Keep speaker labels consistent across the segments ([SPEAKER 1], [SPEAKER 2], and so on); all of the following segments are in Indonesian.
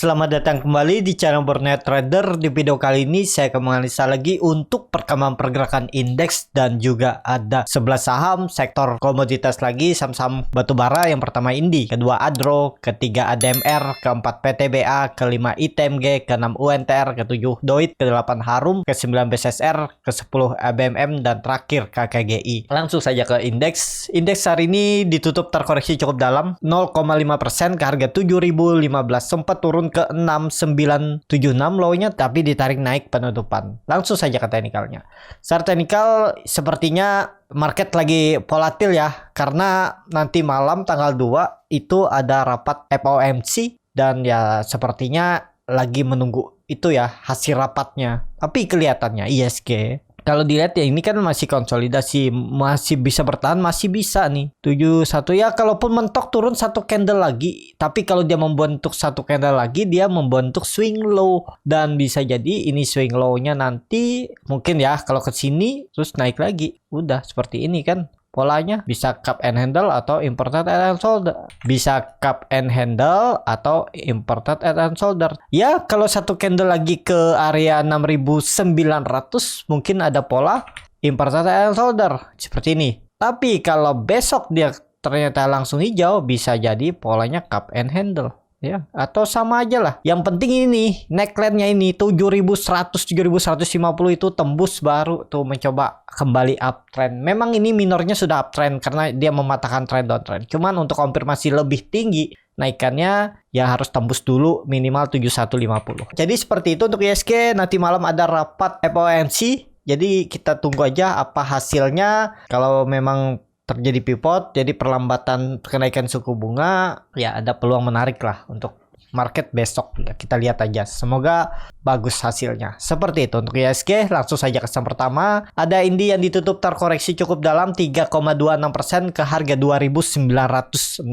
[SPEAKER 1] Selamat datang kembali di channel Burnet Trader. Di video kali ini saya akan menganalisa lagi untuk perkembangan pergerakan indeks dan juga ada 11 saham sektor komoditas lagi, saham-saham batubara. Yang pertama Indi, kedua Adro, ketiga ADMR, keempat PTBA, kelima ITMG, keenam UNTR, ketujuh Doit, ke-8 Harum, ke-9 BSSR, ke-10 ABMM, dan terakhir KKGI. Langsung saja ke indeks. Indeks hari ini ditutup terkoreksi cukup dalam 0,5% ke harga 7.015, sempat turun ke 6976 low-nya tapi ditarik naik penutupan. Langsung saja ke teknikalnya. Secara teknikal sepertinya market lagi volatil ya, karena nanti malam tanggal 2 itu ada rapat FOMC dan ya sepertinya lagi menunggu itu ya hasil rapatnya. Tapi kelihatannya ISG kalau dilihat ya ini kan masih konsolidasi, masih bisa bertahan, masih bisa nih 71 ya, kalaupun mentok turun satu candle lagi, tapi kalau dia membentuk satu candle lagi dia membentuk swing low, dan bisa jadi ini swing low-nya nanti mungkin ya kalau ke sini terus naik lagi. Udah seperti ini kan polanya, bisa cup and handle atau imported and shoulder, bisa cup and handle atau imported and shoulder. Ya kalau satu candle lagi ke area 6.900 mungkin ada pola imported and shoulder seperti ini. Tapi kalau besok dia ternyata langsung hijau, bisa jadi polanya cup and handle ya, atau sama aja lah. Yang penting ini neckline-nya ini 7.100 7.150 itu tembus baru tuh mencoba kembali uptrend. Memang ini minornya sudah uptrend karena dia mematahkan trend downtrend. Cuman untuk konfirmasi lebih tinggi naikannya ya harus tembus dulu minimal 7150. Jadi seperti itu untuk ISG. Nanti malam ada rapat FOMC. Jadi kita tunggu aja apa hasilnya. Kalau memang terjadi pivot, jadi perlambatan kenaikan suku bunga, ya ada peluang menarik lah untuk market besok. Ya, kita lihat aja. Semoga bagus hasilnya. Seperti itu untuk ISG. Langsung saja ke saham pertama. Ada Indi yang ditutup terkoreksi cukup dalam 3,26% ke harga 2.960.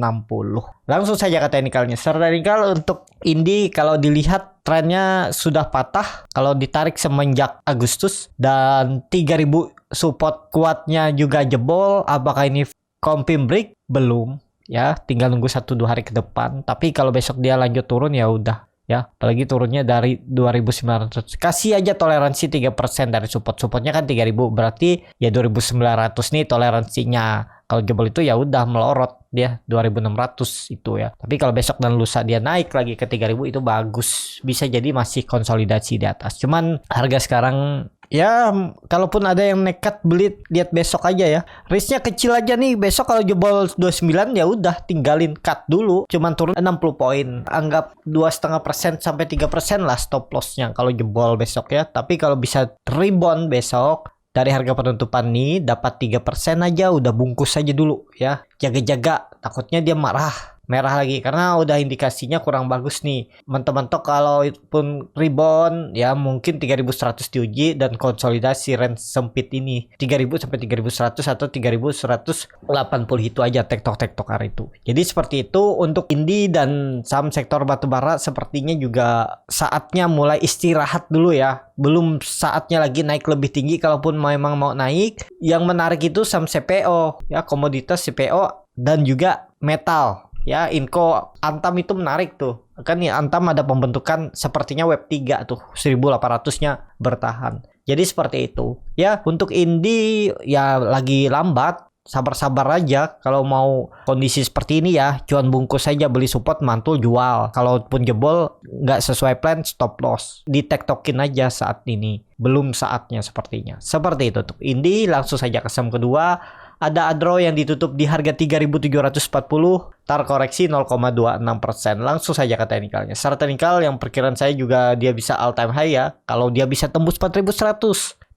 [SPEAKER 1] Langsung saja ke teknikalnya. Secara teknikal untuk Indi kalau dilihat trennya sudah patah kalau ditarik semenjak Agustus, dan 3.000 support kuatnya juga jebol. Apakah ini confirm break? Belum ya, tinggal nunggu 1-2 hari ke depan. Tapi kalau besok dia lanjut turun ya udah ya, apalagi turunnya dari 2.900, kasih aja toleransi 3% dari supportnya kan 3.000, berarti ya 2.900 nih toleransinya. Kalau jebol itu ya udah melorot dia 2.600 itu ya. Tapi kalau besok dan lusa dia naik lagi ke 3.000 itu bagus, bisa jadi masih konsolidasi di atas. Cuman harga sekarang ya kalaupun ada yang nekat beli, lihat besok aja ya. Risknya kecil aja nih, besok kalau jebol 29 ya udah tinggalin cut dulu. Cuman turun 60 poin. Anggap 2,5% sampai 3% lah stop lossnya kalau jebol besok ya. Tapi kalau bisa rebound besok dari harga penutupan nih dapat 3% aja, udah bungkus aja dulu ya. Jaga-jaga, takutnya dia merah lagi karena udah indikasinya kurang bagus nih. Mentok-mentok kalau pun rebound ya mungkin 3.100 diuji dan konsolidasi range sempit ini 3.000 sampai 3.100 atau 3.180 itu aja tektok hari itu. Jadi seperti itu untuk Indi dan saham sektor batubara. Sepertinya juga saatnya mulai istirahat dulu ya. Belum saatnya lagi naik lebih tinggi. Kalaupun memang mau naik, yang menarik itu saham CPO ya, komoditas CPO dan juga metal. Ya, Inco, Antam itu menarik tuh. Kan ya Antam ada pembentukan sepertinya web 3 tuh, 1800-nya bertahan. Jadi seperti itu. Ya, untuk Indi ya lagi lambat, sabar-sabar aja. Kalau mau kondisi seperti ini ya, cuan bungkus aja, beli support, mantul, jual. Kalaupun jebol nggak sesuai plan, stop loss. Ditektokin aja saat ini. Belum saatnya sepertinya. Seperti itu untuk Indi. Langsung saja ke saham kedua. Ada Adro yang ditutup di harga 3.740, terkoreksi 0,26%. Langsung saja ke teknikalnya. Secara teknikal yang perkiraan saya juga dia bisa all time high ya. Kalau dia bisa tembus 4.100.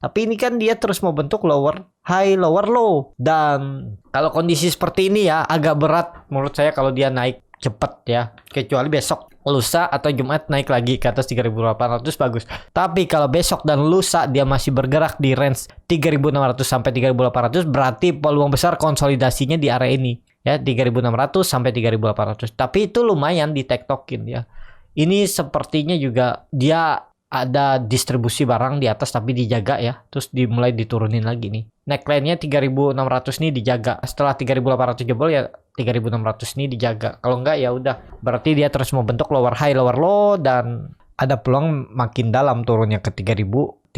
[SPEAKER 1] Tapi ini kan dia terus mau bentuk lower high, lower low. Dan kalau kondisi seperti ini ya agak berat menurut saya kalau dia naik cepet ya. Kecuali besok, lusa atau Jumat naik lagi ke atas 3.800 bagus. Tapi kalau besok dan lusa dia masih bergerak di range 3.600 sampai 3.800, berarti peluang besar konsolidasinya di area ini ya, 3.600 sampai 3.800. Tapi itu lumayan ditektokin ya. Ini sepertinya juga dia ada distribusi barang di atas tapi dijaga ya, terus dimulai diturunin lagi nih. Neckline-nya 3.600 nih dijaga. Setelah 3.800 jebol ya 3.600 ini dijaga. Kalau enggak ya udah berarti dia terus membentuk lower high lower low dan ada peluang makin dalam turunnya ke 3.350.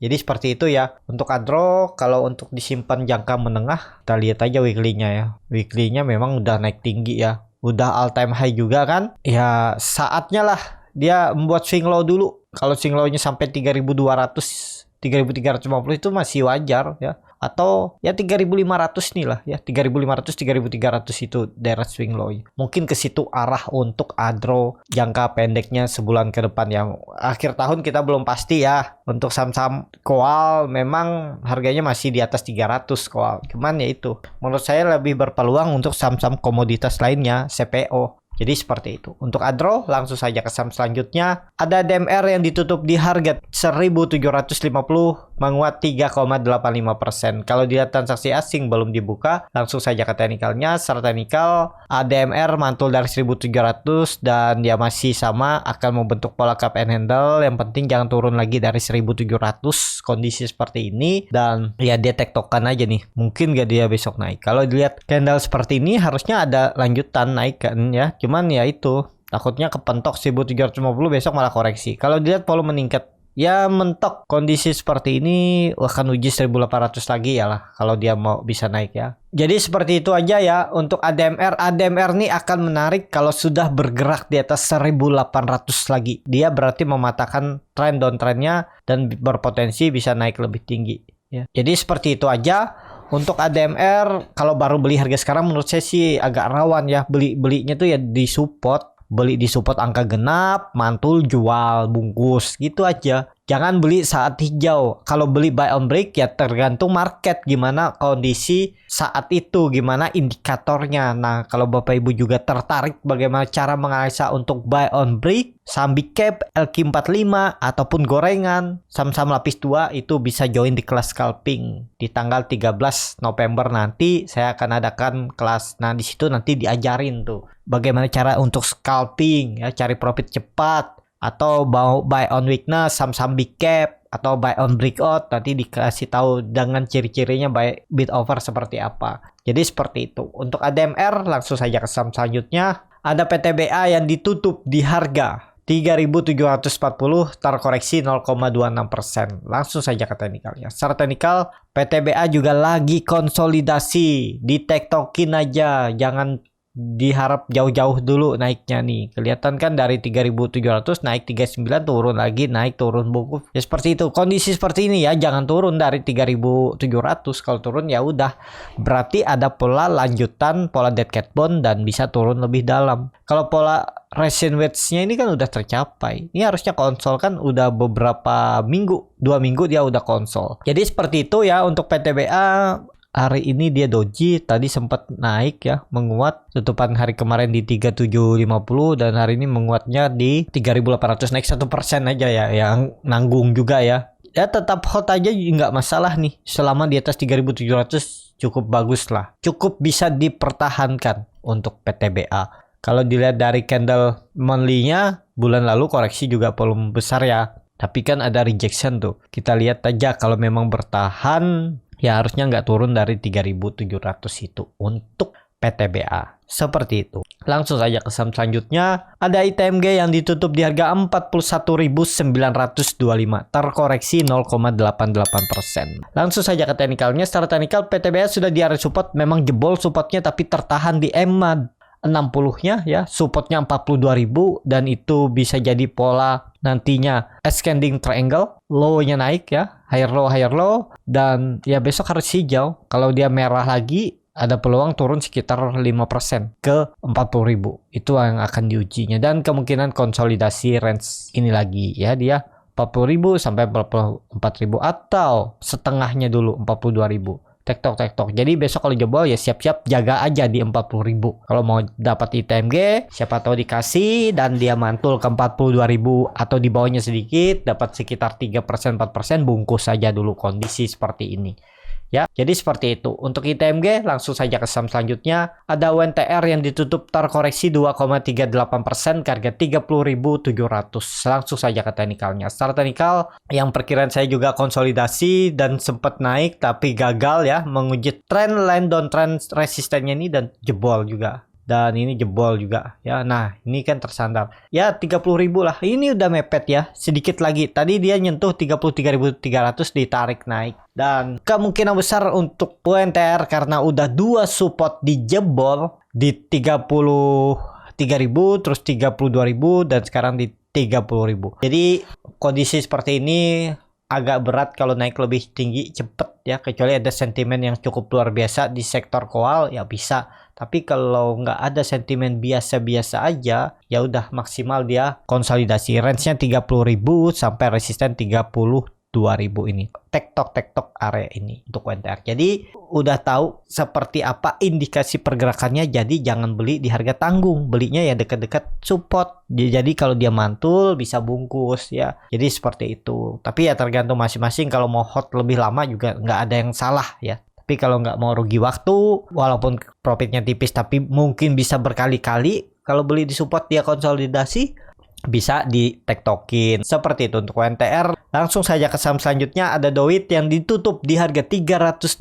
[SPEAKER 1] Jadi seperti itu ya untuk Adro. Kalau untuk disimpan jangka menengah, kita lihat aja weekly-nya ya. Weekly-nya memang udah naik tinggi ya. Udah all time high juga kan. Ya saatnya lah dia membuat swing low dulu. Kalau swing low-nya sampai 3.200, 3.350 itu masih wajar ya. Atau ya 3.500 nih lah ya, 3.500 3.300 itu daerah swing low. Mungkin ke situ arah untuk Adro jangka pendeknya sebulan ke depan ya. Akhir tahun kita belum pasti ya. Untuk saham-saham Koal memang harganya masih di atas 300 Koal. Cuman ya itu menurut saya lebih berpeluang untuk saham-saham komoditas lainnya, CPO. Jadi seperti itu. Untuk Adro, langsung saja ke saham selanjutnya. Ada DMR yang ditutup di harga 1.750 menguat 3,85%. Kalau dilihat transaksi asing belum dibuka, langsung saja ke teknikalnya. Secara teknikal, ADMR mantul dari 1.700 dan dia masih sama akan membentuk pola cup and handle. Yang penting jangan turun lagi dari 1.700 kondisi seperti ini. Dan ya dia tektokan aja nih. Mungkin gak dia besok naik. Kalau dilihat candle seperti ini harusnya ada lanjutan naik kan ya. Cuman ya itu takutnya kepentok 1.750 besok malah koreksi. Kalau dilihat volume meningkat ya mentok kondisi seperti ini akan uji 1.800 lagi ya lah kalau dia mau bisa naik ya. Jadi seperti itu aja ya untuk ADMR. ADMR nih akan menarik kalau sudah bergerak di atas 1.800 lagi. Dia berarti mematahkan tren downtrendnya dan berpotensi bisa naik lebih tinggi ya. Jadi seperti itu aja. Untuk ADMR kalau baru beli harga sekarang menurut saya sih agak rawan ya. Belinya tuh ya di support. Beli di support angka genap, mantul jual bungkus gitu aja. Jangan beli saat hijau. Kalau beli buy on break ya tergantung market gimana kondisi saat itu, gimana indikatornya. Nah, kalau Bapak Ibu juga tertarik bagaimana cara menganalisa untuk buy on break, saham big cap, LQ45 ataupun gorengan, saham-saham lapis 2 itu bisa join di kelas scalping. Di tanggal 13 November nanti saya akan adakan kelas. Nah, di situ nanti diajarin tuh bagaimana cara untuk scalping ya, cari profit cepat. Atau buy on weakness, saham-saham big cap, atau buy on breakout, nanti dikasih tahu dengan ciri-cirinya buy bid over seperti apa. Jadi seperti itu. Untuk ADMR langsung saja ke saham selanjutnya. Ada PTBA yang ditutup di harga 3.740 terkoreksi 0,26%. Langsung saja ke teknikalnya. Secara teknikal PTBA juga lagi konsolidasi, ditektokin aja, jangan diharap jauh-jauh dulu naiknya nih. Kelihatan kan dari 3.700 naik 39, turun lagi, naik turun bungkus. Ya seperti itu. Kondisi seperti ini ya, jangan turun dari 3.700. Kalau turun ya udah berarti ada pola lanjutan pola dead cat bone dan bisa turun lebih dalam. Kalau pola recent wedge-nya ini kan udah tercapai. Ini harusnya konsol kan udah beberapa minggu, 2 minggu dia udah konsol. Jadi seperti itu ya untuk PTBA. Hari ini dia doji, tadi sempat naik ya, menguat. Tutupan hari kemarin di 3750 dan hari ini menguatnya di 3800, naik 1% aja ya, yang nanggung juga ya. Ya tetap hot aja nggak masalah nih, selama di atas 3700 cukup bagus lah. Cukup bisa dipertahankan untuk PTBA. Kalau dilihat dari candle monthly-nya, bulan lalu koreksi juga volume besar ya. Tapi kan ada rejection tuh. Kita lihat aja kalau memang bertahan, ya harusnya nggak turun dari 3.700 itu untuk PTBA. Seperti itu. Langsung saja ke saham selanjutnya. Ada ITMG yang ditutup di harga 41.925. Terkoreksi 0,88%. Langsung saja ke teknikalnya. Secara teknikal PTBA sudah di area support. Memang jebol supportnya tapi tertahan di EMA 60-nya ya. Supportnya 42.000 dan itu bisa jadi pola nantinya ascending triangle. Low-nya naik ya, higher low, dan ya besok harus hijau. Kalau dia merah lagi, ada peluang turun sekitar 5% ke 40.000. Itu yang akan diujinya, dan kemungkinan konsolidasi range ini lagi ya, dia 40.000 sampai 44.000 atau setengahnya dulu 42.000. Tektok. Jadi besok kalau jebol ya siap-siap jaga aja di 40.000. Kalau mau dapat ITMG, siapa tahu dikasih dan dia mantul ke 42.000 atau di bawahnya sedikit, dapat sekitar 3% 4%, bungkus saja dulu kondisi seperti ini. ya. Jadi seperti itu. Untuk ITMG langsung saja ke saham selanjutnya. Ada WNTR yang ditutup terkoreksi 2,38% ke harga 30.700. Langsung saja ke teknikalnya. Secara teknikal yang perkiraan saya juga konsolidasi dan sempat naik tapi gagal ya, menguji tren line downtrend resistennya ini dan jebol juga. Dan ini jebol juga ya. Nah ini kan tersandar ya 30.000 lah. Ini udah mepet ya, sedikit lagi. Tadi dia nyentuh 33.300, ditarik naik. Dan kemungkinan besar untuk UNTR karena udah 2 support dijebol di 33.000, terus 32.000, dan sekarang di 30.000. Jadi kondisi seperti ini agak berat kalau naik lebih tinggi cepet ya, kecuali ada sentimen yang cukup luar biasa di sektor koal ya bisa. Tapi kalau nggak ada sentimen biasa-biasa aja, ya udah maksimal dia konsolidasi. Range-nya 30.000 sampai resisten 32.000 ini. Tektok area ini untuk WNTR. Jadi udah tahu seperti apa indikasi pergerakannya, jadi jangan beli di harga tanggung. Belinya ya dekat-dekat support. Jadi kalau dia mantul bisa bungkus ya. Jadi seperti itu. Tapi ya tergantung masing-masing, kalau mau hot lebih lama juga nggak ada yang salah ya. Tapi kalau nggak mau rugi waktu, walaupun profitnya tipis tapi mungkin bisa berkali-kali, kalau beli di support dia konsolidasi, bisa ditektokin. Seperti itu untuk WNTR. Langsung saja ke saham selanjutnya. Ada Doit yang ditutup di harga 380,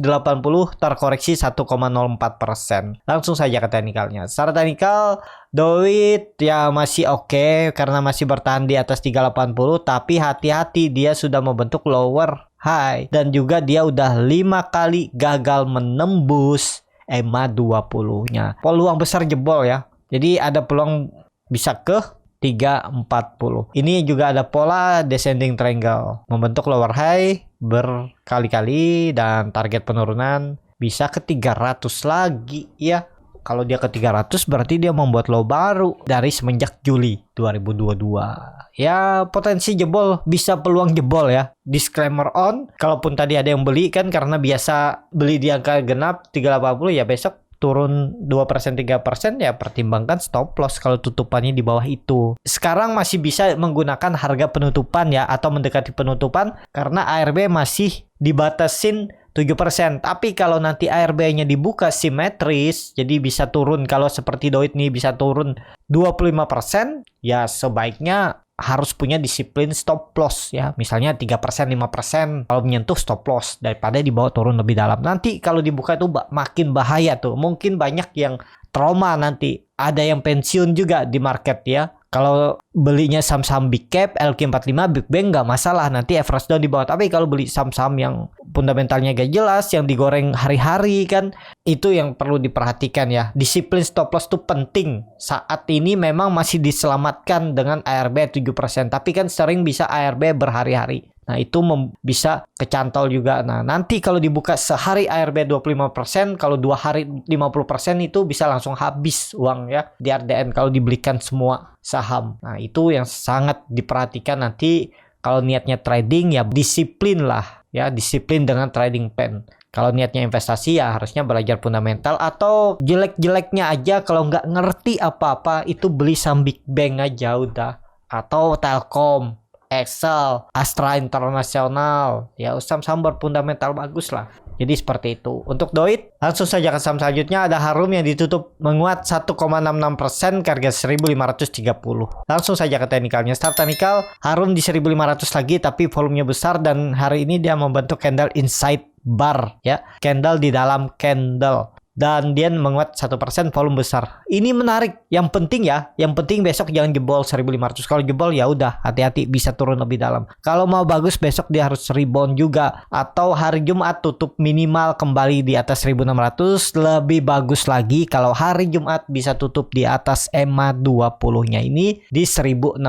[SPEAKER 1] terkoreksi 1,04%. Langsung saja ke teknikalnya. Secara teknikal Doit ya masih oke karena masih bertahan di atas 380, tapi hati-hati dia sudah membentuk lower high dan juga dia udah 5 kali gagal menembus EMA 20-nya. Peluang besar jebol ya. Jadi ada peluang bisa ke 340. Ini juga ada pola descending triangle, membentuk lower high berkali-kali dan target penurunan bisa ke 300 lagi ya. Kalau dia ke 300 berarti dia membuat low baru dari semenjak Juli 2022. Ya potensi jebol, bisa peluang jebol ya. Disclaimer on, kalaupun tadi ada yang beli kan karena biasa beli di angka genap 380, ya besok turun 2% 3% ya pertimbangkan stop loss kalau tutupannya di bawah itu. Sekarang masih bisa menggunakan harga penutupan ya, atau mendekati penutupan karena ARB masih dibatasin 7%. Tapi kalau nanti ARB-nya dibuka simetris, jadi bisa turun. Kalau seperti Doit nih bisa turun 25%, ya sebaiknya harus punya disiplin stop loss ya. Misalnya 3%, 5% kalau menyentuh stop loss daripada dibawa turun lebih dalam. Nanti kalau dibuka itu makin bahaya tuh. Mungkin banyak yang trauma nanti. Ada yang pensiun juga di market ya. Kalau belinya saham-saham big cap, LQ45, Big Bang nggak masalah, nanti average down di bawah. Tapi kalau beli saham-saham yang fundamentalnya gak jelas, yang digoreng hari-hari kan, itu yang perlu diperhatikan ya. Disiplin stop loss itu penting. Saat ini memang masih diselamatkan dengan ARB 7%, tapi kan sering bisa ARB berhari-hari. Nah itu bisa kecantol juga. Nah nanti kalau dibuka sehari ARB 25%, kalau 2 hari 50% itu bisa langsung habis uang ya di RDN kalau dibelikan semua saham. Nah itu yang sangat diperhatikan nanti kalau niatnya trading ya, disiplin lah ya, disiplin dengan trading pen. Kalau niatnya investasi ya harusnya belajar fundamental, atau jelek-jeleknya aja kalau nggak ngerti apa-apa itu beli saham Big Bang aja udah, atau Telkom, Excel, Astra Internasional, ya saham-saham berfundamental bagus lah. Jadi seperti itu. Untuk Doit, langsung saja ke saham selanjutnya. Ada Harum yang ditutup menguat 1,66% ke harga 1.530. Langsung saja ke teknikalnya. Start teknikal, Harum di 1.500 lagi tapi volumenya besar dan hari ini dia membentuk candle inside bar ya. Candle di dalam candle. Dan dia menguat 1%, volume besar. Ini menarik. Yang penting ya, yang penting besok jangan jebol 1.500. Kalau jebol ya udah hati-hati, bisa turun lebih dalam. Kalau mau bagus besok dia harus rebound juga, atau hari Jumat tutup minimal kembali di atas 1.600. Lebih bagus lagi kalau hari Jumat bisa tutup di atas EMA 20-nya ini di 1.650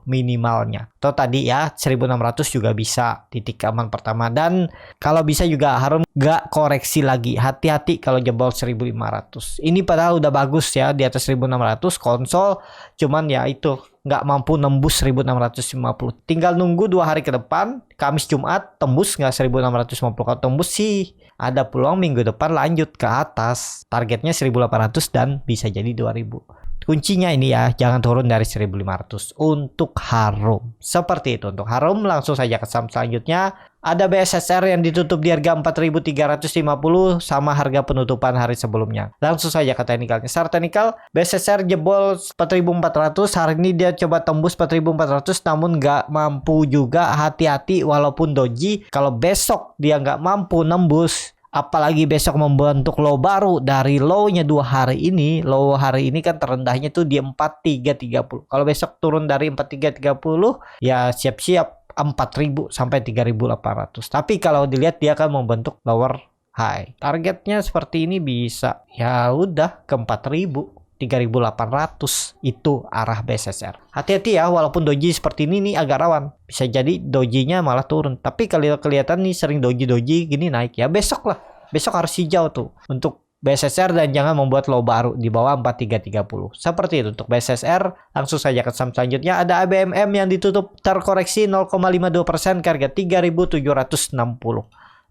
[SPEAKER 1] minimalnya. Atau tadi ya 1.600 juga bisa titik aman pertama. Dan kalau bisa juga Harum gak koreksi lagi. Hati-hati kalau jebol 1.500. Ini padahal udah bagus ya di atas 1.600 konsol, cuman ya itu nggak mampu nembus 1.650. Tinggal nunggu 2 hari ke depan, Kamis Jumat tembus nggak 1.650. Kalau tembus sih ada peluang minggu depan lanjut ke atas. Targetnya 1.800 dan bisa jadi 2.000. Kuncinya ini ya, jangan turun dari 1.500 untuk Harum. Seperti itu untuk Harum. Langsung saja ke saham selanjutnya. Ada BSSR yang ditutup di harga 4.350 sama harga penutupan hari sebelumnya. Langsung saja ke teknikalnya. Secara teknikal, BSSR jebol 4.400. Hari ini dia coba tembus 4.400 namun nggak mampu juga. Hati-hati walaupun doji. Kalau besok dia nggak mampu nembus, apalagi besok membentuk low baru dari low-nya 2 hari ini. Low hari ini kan terendahnya tuh di 4.330. Kalau besok turun dari 4.330 ya siap-siap 4.000 sampai 3.800. Tapi kalau dilihat dia akan membentuk lower high. Targetnya seperti ini bisa ya udah ke 4.000. 3.800 itu arah BSSR. Hati-hati ya, walaupun doji seperti ini nih agak rawan. Bisa jadi dojinya malah turun. Tapi kalau kelihatan nih sering doji gini naik ya besok lah. Besok harus hijau tuh untuk BSSR dan jangan membuat low baru di bawah 4.330. Seperti itu untuk BSSR. Langsung saja ke saham selanjutnya. Ada ABMM yang ditutup terkoreksi 0,52% ke harga 3.760.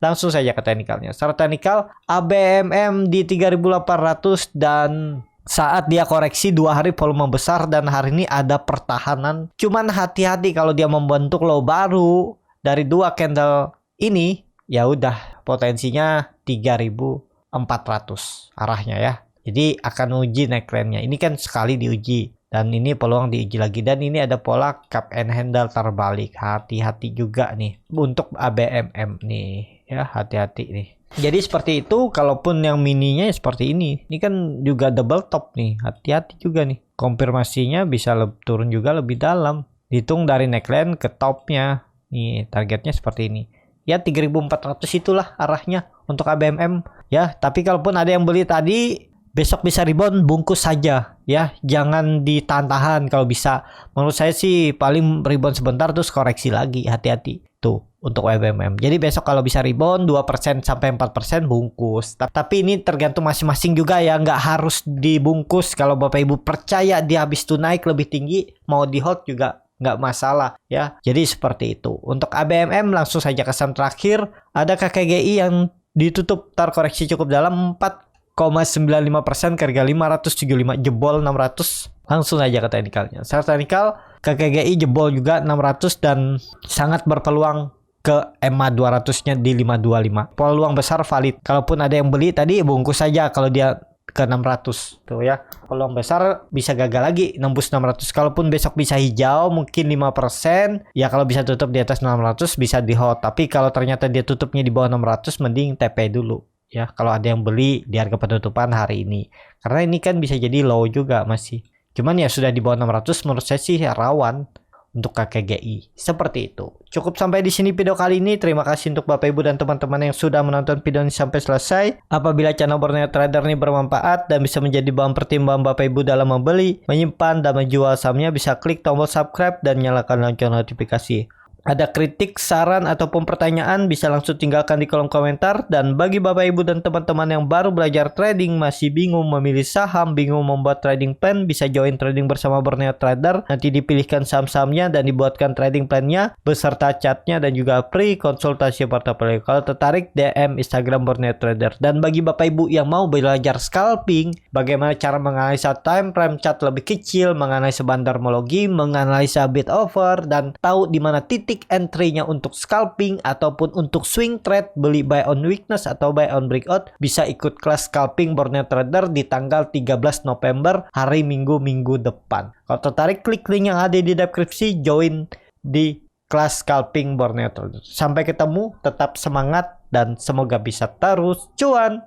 [SPEAKER 1] Langsung saja ke teknikalnya. Secara teknikal ABMM di 3.800 dan saat dia koreksi 2 hari volume besar dan hari ini ada pertahanan. Cuman hati-hati kalau dia membentuk low baru dari 2 candle ini, ya udah potensinya 3.400 arahnya ya. Jadi akan uji neckline-nya. Ini kan sekali diuji dan ini peluang diuji lagi dan ini ada pola cup and handle terbalik. Hati-hati juga nih untuk ABMM nih ya, hati-hati nih. Jadi seperti itu, kalaupun yang mininya seperti ini. Ini kan juga double top nih. Hati-hati juga nih. Konfirmasinya bisa turun juga lebih dalam. Hitung dari neckline ke topnya. Nih, targetnya seperti ini. Ya 3.400 itulah arahnya untuk ABMM. Ya, tapi kalaupun ada yang beli tadi, besok bisa rebound, bungkus saja. Ya, jangan ditahan-tahan kalau bisa. Menurut saya sih paling rebound sebentar terus koreksi lagi. Hati-hati. Tuh untuk ABMM. Jadi besok kalau bisa rebound 2% sampai 4% bungkus. Tapi ini tergantung masing-masing juga ya, nggak harus dibungkus. Kalau Bapak Ibu percaya dia habis itu naik lebih tinggi, mau di hold juga nggak masalah ya. Jadi seperti itu. Untuk ABMM langsung saja ke saham terakhir. Ada KKGI yang ditutup terkoreksi cukup dalam 4,95% ke harga 575, jebol 600. Langsung saja ke teknikalnya. Secara teknikal KKGI jebol juga 600 dan sangat berpeluang ke EMA 200-nya di 525. Peluang besar valid. Kalaupun ada yang beli tadi bungkus saja kalau dia ke 600 tuh ya. Peluang besar bisa gagal lagi nembus 600. Kalaupun besok bisa hijau mungkin 5%, ya kalau bisa tutup di atas 600 bisa di hold. Tapi kalau ternyata dia tutupnya di bawah 600 mending TP dulu. Ya, kalau ada yang beli di harga penutupan hari ini. Karena ini kan bisa jadi low juga masih. Cuman ya sudah di bawah 600 menurut saya sih rawan untuk KKGI. Seperti itu. Cukup sampai di sini video kali ini. Terima kasih untuk Bapak Ibu dan teman-teman yang sudah menonton video ini sampai selesai. Apabila channel Borneo Trader ini bermanfaat dan bisa menjadi bahan pertimbangan Bapak Ibu dalam membeli, menyimpan, dan menjual sahamnya, bisa klik tombol subscribe dan nyalakan lonceng notifikasi. Ada kritik, saran, ataupun pertanyaan bisa langsung tinggalkan di kolom komentar. Dan bagi Bapak Ibu dan teman-teman yang baru belajar trading, masih bingung memilih saham, bingung membuat trading plan, bisa join trading bersama Borneo Trader. Nanti dipilihkan saham-sahamnya dan dibuatkan trading plannya beserta chartnya dan juga free konsultasi portofolio. Kalau tertarik, DM Instagram Borneo Trader. Dan bagi Bapak Ibu yang mau belajar scalping, bagaimana cara menganalisa time frame chart lebih kecil, menganalisa bandarmologi, menganalisa bid offer, dan tahu di mana titik entry-nya untuk scalping ataupun untuk swing trade, beli buy on weakness atau buy on breakout, bisa ikut kelas scalping Borneo Trader di tanggal 13 November hari Minggu depan. Kalau tertarik, klik link yang ada di deskripsi, join di kelas scalping Borneo Trader. Sampai ketemu, tetap semangat dan semoga bisa terus cuan.